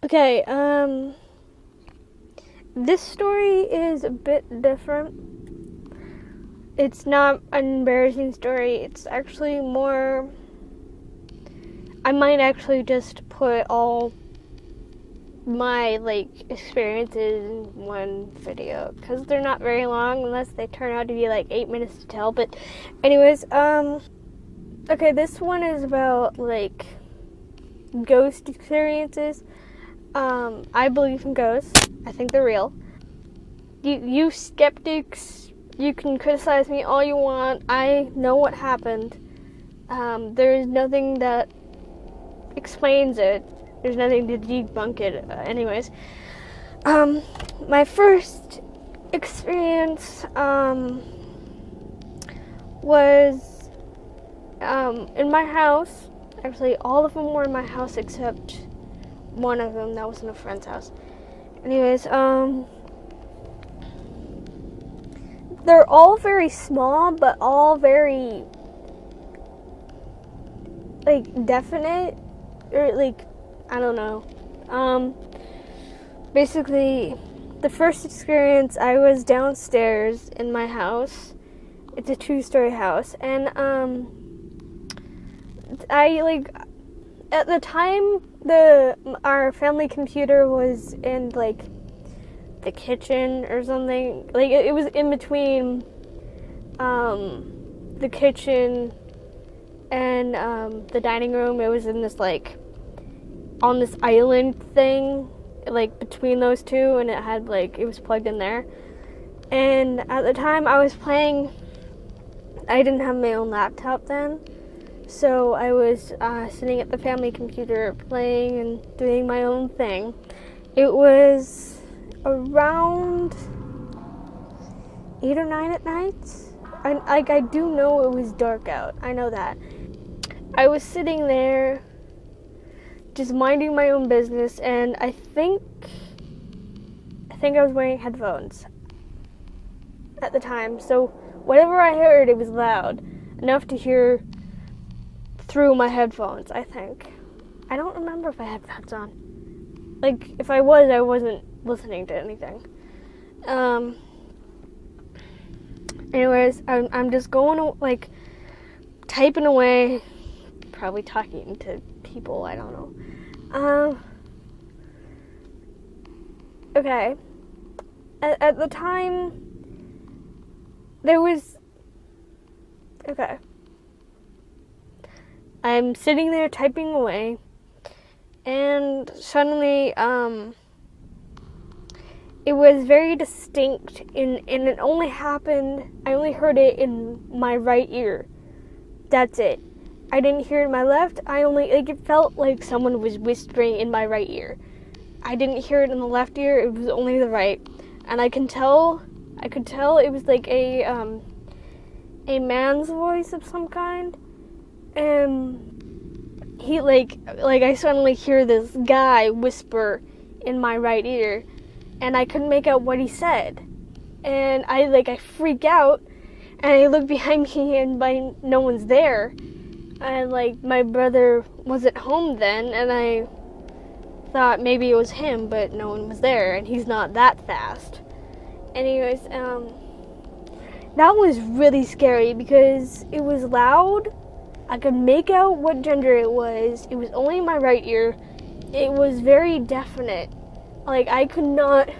Okay, this story is a bit different. It's not an embarrassing story. It's actually more... I might actually just put all my, experiences in one video, because they're not very long, unless they turn out to be, 8 minutes to tell. But anyways, okay, this one is about, ghost experiences. I believe in ghosts. I think they're real. You skeptics, you can criticize me all you want. I know what happened. There is nothing that explains it. There's nothing to debunk it. Anyways, my first experience was in my house. Actually, all of them were in my house except one of them that was in a friend's house. Anyways, they're all very small, but all very, definite, or, I don't know. Basically, the first experience, I was downstairs in my house. It's a 2-story house, and, at the time, our family computer was in, the kitchen or something. It was in between, the kitchen and, the dining room. It was in this, on this island thing, between those two, and it had, it was plugged in there. And at the time, I was playing... I didn't have my own laptop then, so I was sitting at the family computer playing and doing my own thing. It was around 8 or 9 at night. I do know it was dark out. I know that. I was sitting there just minding my own business, and I think I was wearing headphones at the time, so whatever I heard, it was loud enough to hear through my headphones, I think. I don't remember if I had headphones on. If I was, I wasn't listening to anything. Anyways, I'm just going, typing away, probably talking to people, I don't know. Okay. At the time, there was... Okay. I'm sitting there typing away, and suddenly, it was very distinct, and it only happened... I only heard it in my right ear. That's it. I didn't hear it in my left. It felt like someone was whispering in my right ear. I didn't hear it in the left ear. It was only the right. And I could tell it was a man's voice of some kind. And he, I suddenly hear this guy whisper in my right ear. And I couldn't make out what he said. And I freak out. And I look behind me, and no one's there. And, my brother wasn't home then, and I thought maybe it was him, but no one was there, and he's not that fast. Anyways, that was really scary, because it was loud. I could make out what gender it was. It was only in my right ear. It was very definite. I could not...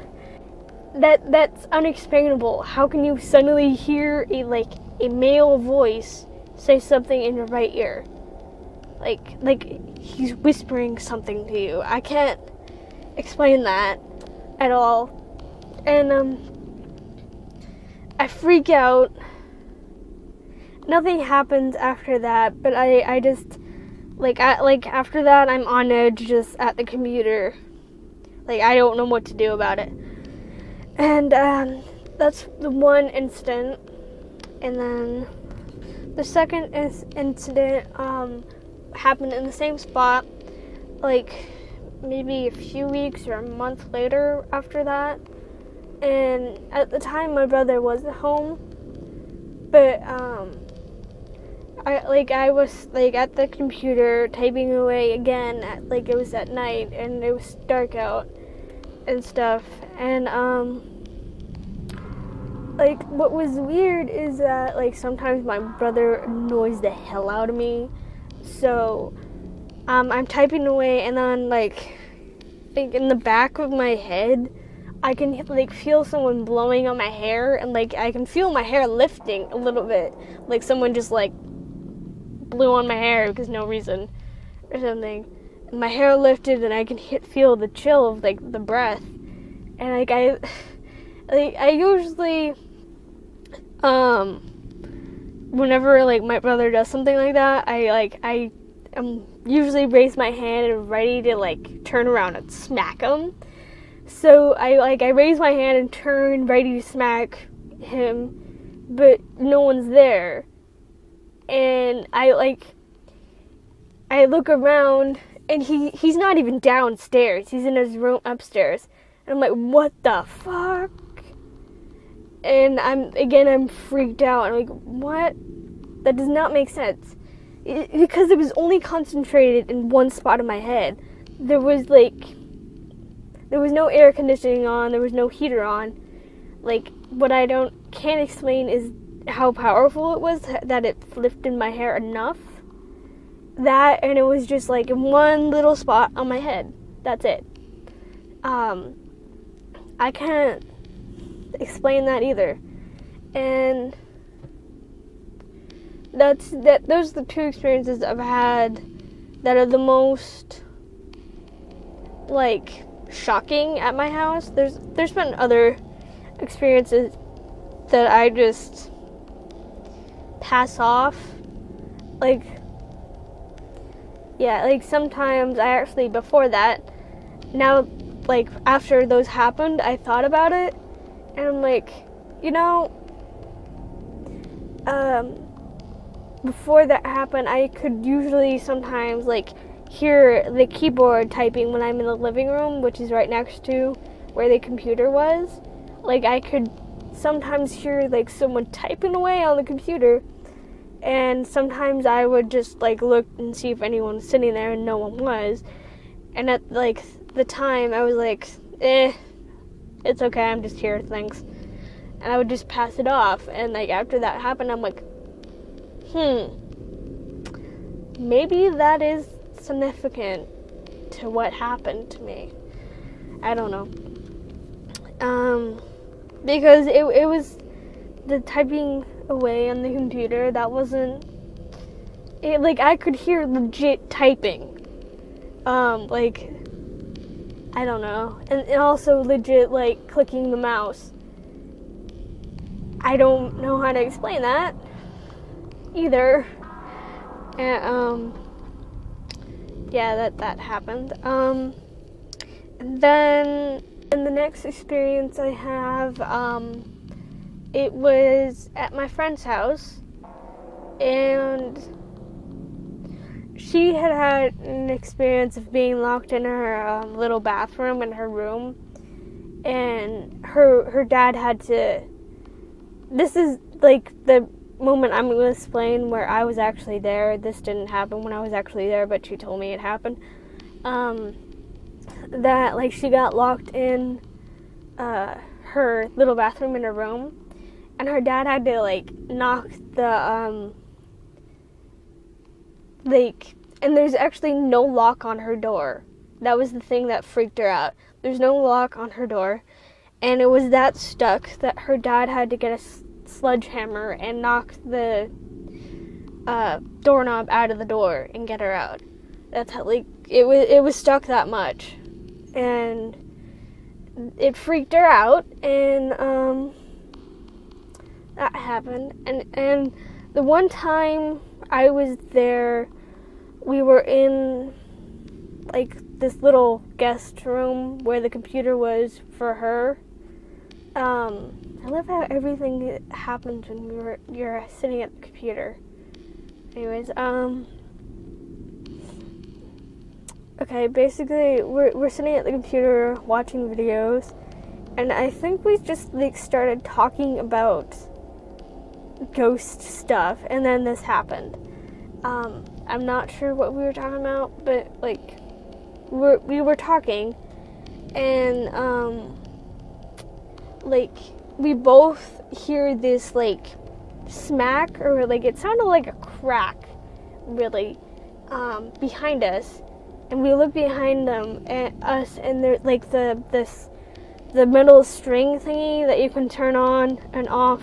That's unexplainable. How can you suddenly hear a male voice say something in your right ear? He's whispering something to you. I can't explain that at all. And I freak out. Nothing happens after that, but I just after that, I'm on edge just at the computer. I don't know what to do about it. And that's the one incident. And then the second incident happened in the same spot, maybe a few weeks or a month later after that. And at the time, my brother wasn't home, but I was like at the computer typing away again like it was at night and it was dark out and stuff, and like what was weird is that like sometimes my brother annoys the hell out of me. So I'm typing away, and then like in the back of my head I can like feel someone blowing on my hair, and like I can feel my hair lifting a little bit, like someone just like blew on my hair because no reason or something. And my hair lifted, and I can feel the chill of like the breath. And like I usually whenever like my brother does something like that, I usually raise my hand and ready to like turn around and smack him. So I raise my hand and turn ready to smack him, but no one's there. And I look around, and he's not even downstairs. He's in his room upstairs. And I'm like, what the fuck? And I'm freaked out. I'm like, what? That does not make sense. Because it was only concentrated in one spot of my head. There was no air conditioning on. There was no heater on. Like, what I can't explain is how powerful it was that it lifted my hair enough. That, and it was just like in one little spot on my head. That's it. I can't explain that either. And those are the two experiences I've had that are the most like shocking at my house. There's been other experiences that I just pass off. Like, yeah, like sometimes I actually, before that, now, like after those happened, I thought about it, and I'm like, before that happened, I could usually sometimes like hear the keyboard typing when I'm in the living room, which is right next to where the computer was. Like, I could sometimes hear like someone typing away on the computer, and sometimes I would just like look and see if anyone was sitting there, and no one was. And at like the time I was like, it's okay, I'm just here, thanks. And I would just pass it off. And like after that happened, I'm like, maybe that is significant to what happened to me. I don't know. Because it was the typing away on the computer that wasn't it, like I could hear legit typing. Like, I don't know. And also legit like clicking the mouse. I don't know how to explain that either. And yeah, that happened. And then in the next experience I have, it was at my friend's house, and she had an experience of being locked in her little bathroom in her room, and her dad had to. This is like the moment I'm going to explain where I was actually there. This didn't happen when I was actually there, but she told me it happened. That like she got locked in her little bathroom in her room, and her dad had to like knock the and there's actually no lock on her door. That was the thing that freaked her out. There's no lock on her door, and it was that stuck that her dad had to get a sledgehammer and knock the doorknob out of the door and get her out. That's how, like, it was stuck that much, and it freaked her out, and that happened. And the one time I was there, we were in like this little guest room where the computer was for her. I love how everything happens when you're sitting at the computer. Anyways, okay, basically we're sitting at the computer watching videos, and I think we just like started talking about ghost stuff, and then this happened. I'm not sure what we were talking about, but like we were talking, and like we both hear this like smack, or like it sounded like a crack, really, behind us, and we look behind us, and there's like the middle string thingy that you can turn on and off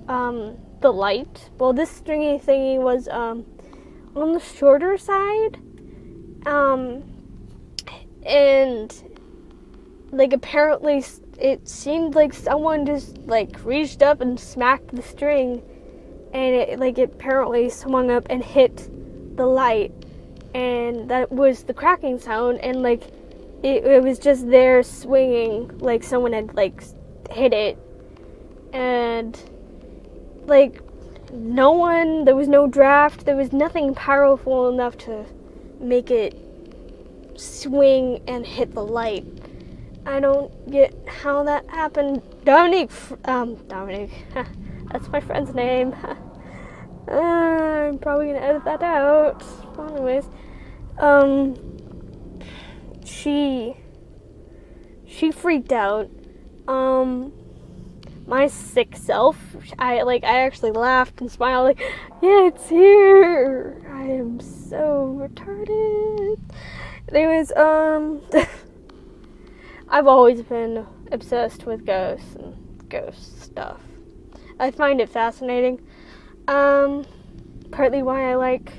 the light. Well, this stringy thingy was on the shorter side, and like apparently it seemed like someone just like reached up and smacked the string, and it apparently swung up and hit the light, and that was the cracking sound, and like it was just there swinging, like someone had like hit it, and like there was no draft, there was nothing powerful enough to make it swing and hit the light. I don't get how that happened. Dominic, that's my friend's name. I'm probably gonna edit that out. Well, anyways, she freaked out. My sick self, I actually laughed and smiled, like, yeah, it's here. I am so retarded. Anyways, I've always been obsessed with ghosts and ghost stuff. I find it fascinating. Partly why I like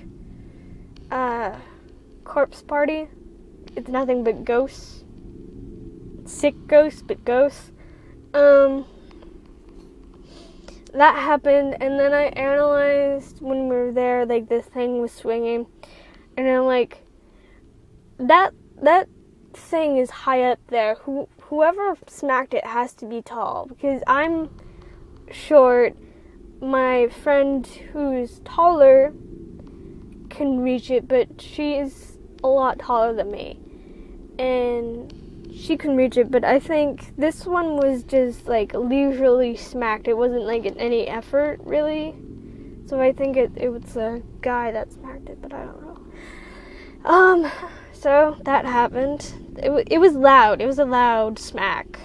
Corpse Party. It's nothing but ghosts. Sick ghosts, but ghosts. That happened, and then I analyzed when we were there, like, this thing was swinging, and I'm like, that thing is high up there. Whoever smacked it has to be tall, because I'm short. My friend who's taller can reach it, but she's a lot taller than me, and she can reach it, but I think this one was just like leisurely smacked. It wasn't like any effort, really, so I think it was a guy that smacked it, but I don't know. So that happened. It was loud. It was a loud smack,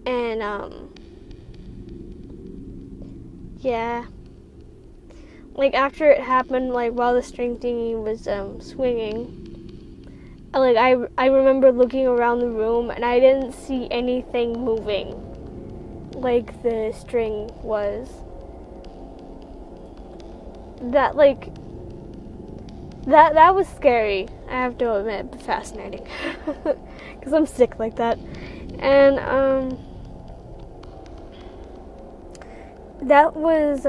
and yeah, like after it happened, like while the string thingy was swinging, like I remember looking around the room and I didn't see anything moving like the string was. That that was scary, I have to admit, but fascinating, because I'm sick like that. And that was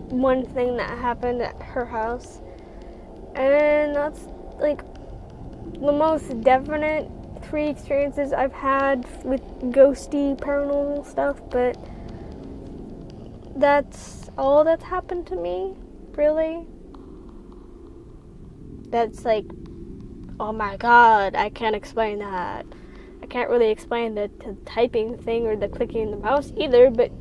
one thing that happened at her house, and that's like the most definite 3 experiences I've had with ghosty paranormal stuff, but that's all that's happened to me, really. That's like, oh my god, I can't explain that. I can't really explain the typing thing or the clicking the mouse either, but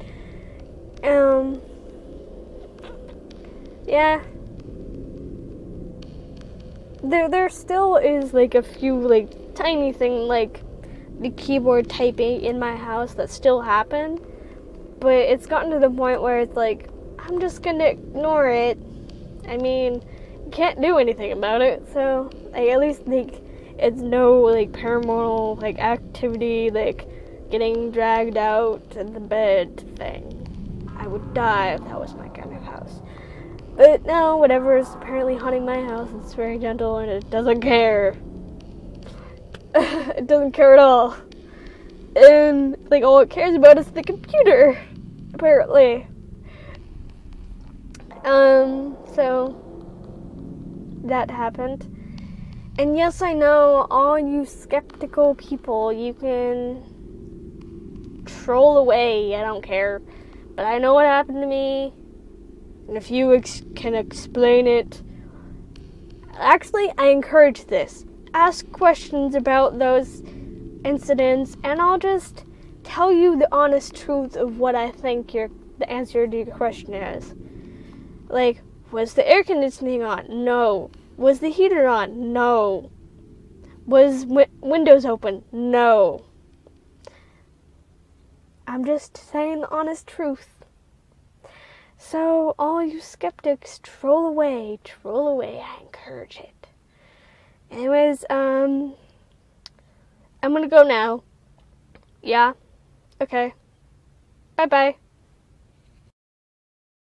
yeah. There still is like a few like tiny thing, like the keyboard typing in my house that still happen, but it's gotten to the point where it's like, I'm just gonna ignore it. I mean, you can't do anything about it, so like, at least like it's no like paranormal like activity, like getting dragged out of the bed thing. I would die if that was my kind of house. But no, whatever is apparently haunting my house, it's very gentle and it doesn't care. It doesn't care at all. And like all it cares about is the computer, apparently. So that happened. And yes, I know, all you skeptical people, you can troll away, I don't care. But I know what happened to me, and if you can explain it, actually, I encourage this. Ask questions about those incidents, and I'll just tell you the honest truth of what I think the answer to your question is. Like, Was the air conditioning on? No. Was the heater on? No. Was windows open? No. I'm just saying the honest truth. So, all you skeptics, troll away, I encourage it. Anyways, I'm gonna go now. Yeah? Okay. Bye-bye.